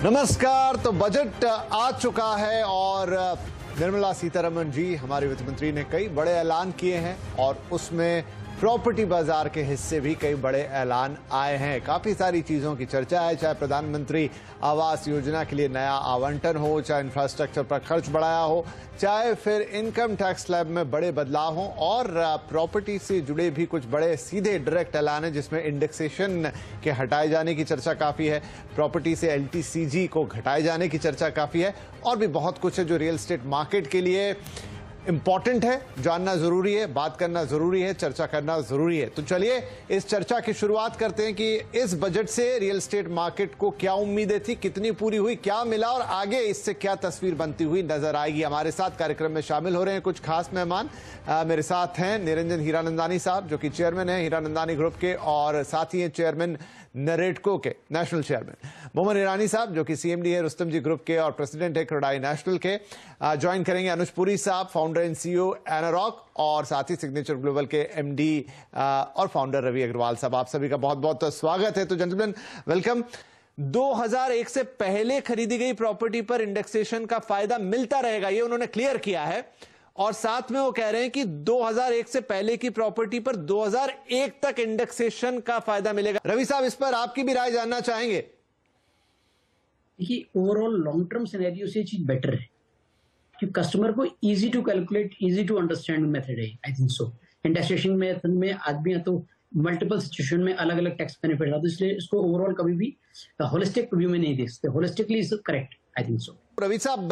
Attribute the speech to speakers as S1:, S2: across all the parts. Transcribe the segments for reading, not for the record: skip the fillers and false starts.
S1: नमस्कार। तो बजट आ चुका है और निर्मला सीतारमण जी हमारे वित्त मंत्री ने कई बड़े ऐलान किए हैं और उसमें प्रॉपर्टी बाजार के हिस्से भी कई बड़े ऐलान आए हैं। काफी सारी चीजों की चर्चा है, चाहे प्रधानमंत्री आवास योजना के लिए नया आवंटन हो, चाहे इंफ्रास्ट्रक्चर पर खर्च बढ़ाया हो, चाहे फिर इनकम टैक्स स्लैब में बड़े बदलाव हो और प्रॉपर्टी से जुड़े भी कुछ बड़े सीधे डायरेक्ट ऐलान है जिसमें इंडेक्सेशन के हटाए जाने की चर्चा काफी है, प्रॉपर्टी से एलटीसीजी को घटाए जाने की चर्चा काफी है और भी बहुत कुछ है जो रियल एस्टेट मार्केट के लिए इंपॉर्टेंट है, जानना जरूरी है, बात करना जरूरी है, चर्चा करना जरूरी है। तो चलिए इस चर्चा की शुरुआत करते हैं कि इस बजट से रियल एस्टेट मार्केट को क्या उम्मीदें थी, कितनी पूरी हुई, क्या मिला और आगे इससे क्या तस्वीर बनती हुई नजर आएगी। हमारे साथ कार्यक्रम में शामिल हो रहे हैं कुछ खास मेहमान। मेरे साथ हैं निरंजन हीरानंदानी साहब जो कि चेयरमैन है हीरानंदानी ग्रुप के और साथ ही हैं चेयरमैन नरेटको के नेशनल चेयरमैन मोहम्मद ईरानी साहब जो कि सीएमडी है रुस्तम जी ग्रुप के और प्रेसिडेंट है क्रेडाई नेशनल के। ज्वाइन करेंगे अनुज पुरी साहब फाउंडर एंड सीईओ एनारॉक और साथ ही सिग्नेचर ग्लोबल के एमडी और फाउंडर रवि अग्रवाल साहब। आप सभी का बहुत बहुत स्वागत है। तो जेंटलमैन वेलकम। 2001 से पहले खरीदी गई प्रॉपर्टी पर इंडेक्सेशन का फायदा मिलता रहेगा, ये उन्होंने क्लियर किया है और साथ में वो कह रहे हैं कि 2001 से पहले की प्रॉपर्टी पर 2001 तक इंडेक्सेशन का फायदा मिलेगा। रवि साहब, इस पर आपकी भी राय जानना चाहेंगे।
S2: देखिए, ओवरऑल लॉन्ग टर्म सिनेरियो से चीज बेटर है कि कस्टमर को easy to calculate, easy to understand method है। I think so indexation method में आदमी तो मल्टीपल सिचुएशन में अलग अलग टैक्स बेनिफिट आता है, इसलिए इसको ओवरऑल कभी भी होलिस्टिक व्यू में नहीं देख सकते। Holistically is correct, I think so.
S1: Ravi साहब,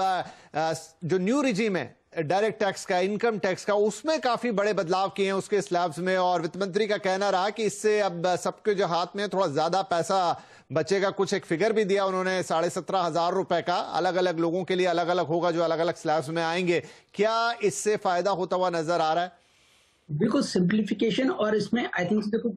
S1: जो न्यू रिजीम है डायरेक्ट टैक्स का, इनकम टैक्स का, उसमें काफी बड़े बदलाव किए हैं उसके स्लैब्स में और वित्त मंत्री का कहना रहा कि इससे अब सबके जो हाथ में थोड़ा ज्यादा पैसा बचेगा। कुछ एक फिगर भी दिया उन्होंने 17,500 रुपए का, अलग अलग लोगों के लिए अलग अलग होगा जो अलग अलग स्लैब्स में आएंगे। क्या इससे फायदा होता हुआ नजर आ रहा है?
S2: बिल्कुल सिंप्लीफिकेशन। और इसमें आई थिंक देखो,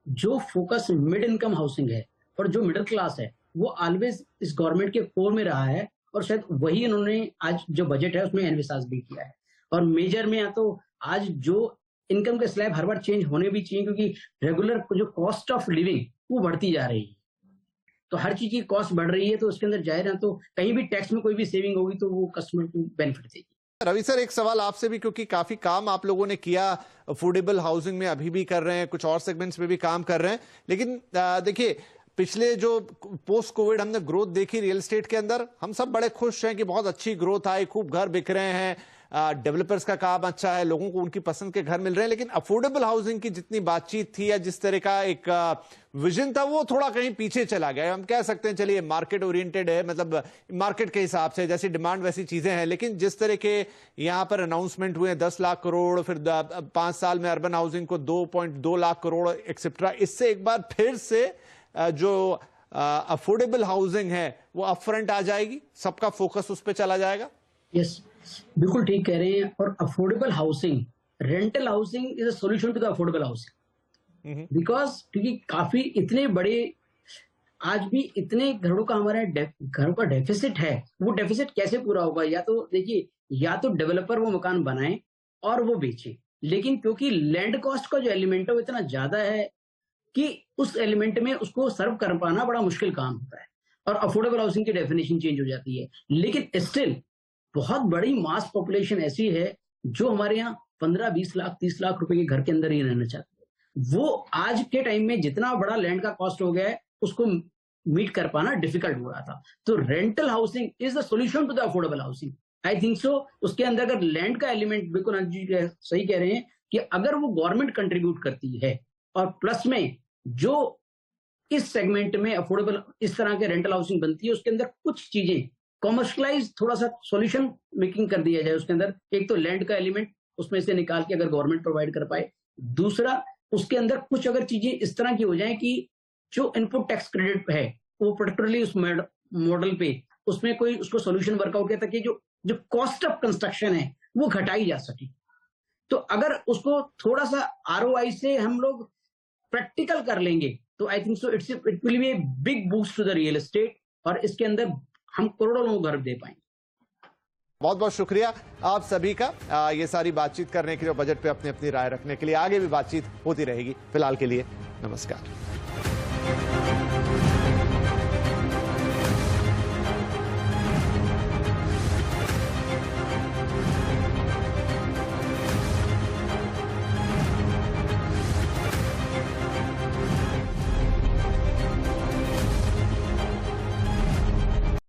S2: जो फोकस मिड इनकम हाउसिंग है और जो मिडिल क्लास है वो ऑलवेज इस गवर्नमेंट के कोर में रहा है और शायद वही उन्होंने आज जो बजट है उसमें एनविसाज भी किया है। और मेजर में या तो आज जो इनकम के स्लैब हर बार चेंज होने भी चाहिए क्योंकि रेगुलर जो कॉस्ट ऑफ लिविंग वो बढ़ती जा रही है, तो हर चीज की कॉस्ट बढ़ रही है, तो उसके अंदर जाहिर है तो कहीं भी टैक्स में कोई भी सेविंग होगी तो वो कस्टमर को बेनिफिट देगी।
S1: रवि सर, एक सवाल आपसे भी, क्योंकि काफी काम आप लोगों ने किया अफोर्डेबल हाउसिंग में, अभी भी कर रहे हैं, कुछ और सेगमेंट्स में भी काम कर रहे हैं, लेकिन देखिए पिछले जो पोस्ट कोविड हमने ग्रोथ देखी रियल एस्टेट के अंदर, हम सब बड़े खुश हैं कि बहुत अच्छी ग्रोथ आई, खूब घर बिक रहे हैं, डेवलपर्स का काम अच्छा है, लोगों को उनकी पसंद के घर मिल रहे हैं, लेकिन अफोर्डेबल हाउसिंग की जितनी बातचीत थी या जिस तरह का एक विजन था वो थोड़ा कहीं पीछे चला गया। हम कह सकते हैं चलिए मार्केट ओरिएंटेड है, मतलब मार्केट के हिसाब से जैसी डिमांड वैसी चीजें हैं, लेकिन जिस तरह के यहाँ पर अनाउंसमेंट हुए 10 लाख करोड़, फिर 5 साल में अर्बन हाउसिंग को 2.2 लाख करोड़ एक्सेट्रा, इससे एक बार फिर से जो अफोर्डेबल हाउसिंग है वो अपफ्रंट आ जाएगी, सबका फोकस उस पर चला जाएगा।
S2: यस, बिल्कुल ठीक कह रहे हैं। और affordable housing, rental housing is a solution to the affordable housing, because क्योंकि काफी इतने बड़े आज भी इतने घरों का हमारे घरों का डेफिसिट है, वो डेफिसिट कैसे पूरा होगा? या तो देखिए, या तो डेवलपर वो मकान बनाए और वो बेचे, लेकिन क्योंकि लैंड कॉस्ट का जो एलिमेंट है वो इतना ज्यादा है कि उस एलिमेंट में उसको सर्व कर पाना बड़ा मुश्किल काम होता है और अफोर्डेबल हाउसिंग की डेफिनेशन चेंज हो जाती है। लेकिन स्टिल बहुत बड़ी मास पॉपुलेशन ऐसी है जो हमारे यहाँ 15, 20 लाख, 30 लाख रुपए के घर के अंदर ही रहना चाहती है। वो आज के टाइम में जितना बड़ा लैंड का कॉस्ट हो गया है उसको मीट कर पाना डिफिकल्ट हो रहा था। तो rental housing is the solution to the affordable housing, I think so. उसके अंदर अगर लैंड का एलिमेंट, बिल्कुल जी सही कह रहे हैं कि अगर वो गवर्नमेंट कंट्रीब्यूट करती है और प्लस में जो इस सेगमेंट में अफोर्डेबल इस तरह के रेंटल हाउसिंग बनती है उसके अंदर कुछ चीजें कॉमर्शलाइज, थोड़ा सा सॉल्यूशन मेकिंग कर दिया जाए उसके अंदर। एक तो लैंड का एलिमेंट उसमें से निकाल के अगर गवर्नमेंट प्रोवाइड कर पाए, दूसरा उसके अंदर कुछ अगर चीजें इस तरह की हो जाए कि जो इनपुट टैक्स क्रेडिट है वो पर्टिकुलरली उस मॉडल पे उसमें कोई उसको सॉल्यूशन वर्कआउट किया ताकि जो कॉस्ट ऑफ कंस्ट्रक्शन है वो घटाई जा सके। तो अगर उसको थोड़ा सा ROI से हम लोग प्रैक्टिकल कर लेंगे तो I think so it will be a big boost to the real estate और इसके अंदर हम करोड़ों लोगों को घर दे पाएंगे।
S1: बहुत बहुत शुक्रिया आप सभी का ये सारी बातचीत करने के लिए, बजट पे अपनी अपनी राय रखने के लिए। आगे भी बातचीत होती रहेगी। फिलहाल के लिए नमस्कार।